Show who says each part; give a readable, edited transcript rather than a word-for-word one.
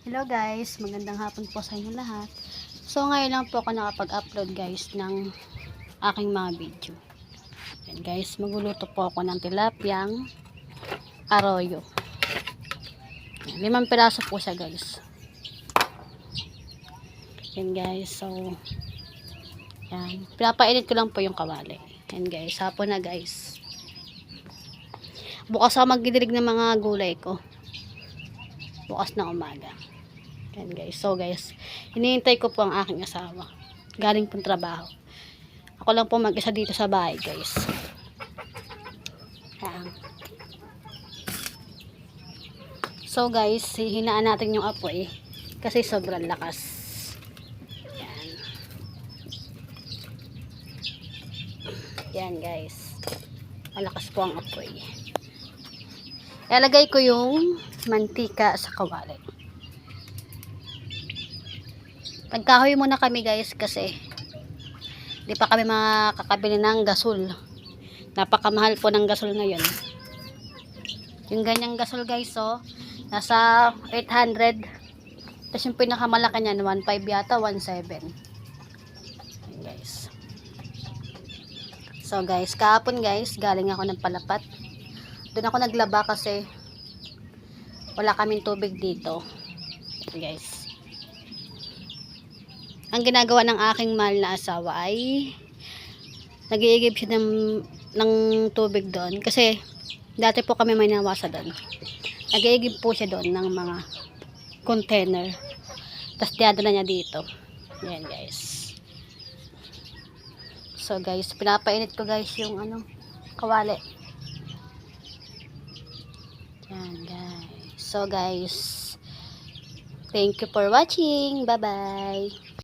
Speaker 1: Hello guys, magandang hapon po sa inyo lahat. So ngayon lang po ako nakapag-upload guys ng aking mga video. Yan guys, magluluto po ako ng tilapyang arroyo. Yan, 5 piraso po siya guys. Yan guys, so yan, pinapainit ko lang po yung kawali. Yan guys, hapon na guys. Bukas ako magdidilig ng mga gulay ko. Bukas na umaga. Yan guys. So guys, hinihintay ko po ang aking asawa. Galing pong trabaho. Ako lang po mag-isa dito sa bahay guys. Yan. So guys, hihinaan natin yung apoy kasi sobrang lakas. Yan. Yan guys. Malakas po ang apoy. Ilalagay ko yung mantika sa kawali. Nagkahoy muna kami guys kasi di pa kami makakabili ng gasol. Napakamahal po ng gasol ngayon. Yung ganyang gasol guys, so nasa 800. Tapos yung pinakamalaki niyan 1.5 yata, 1.7. Guys. So guys, kahapon guys, galing ako ng Palapat. Doon ako naglaba kasi wala kaming tubig dito. Guys. Ang ginagawa ng aking mahal na asawa ay nag-iigib siya ng tubig doon kasi dati po kami may nawasa doon. Nag-iigib po siya doon ng mga container, tapos dinadala niya dito. Yan guys. So guys, pinapainit ko guys yung kawali. Yan guys. So guys, thank you for watching. Bye bye.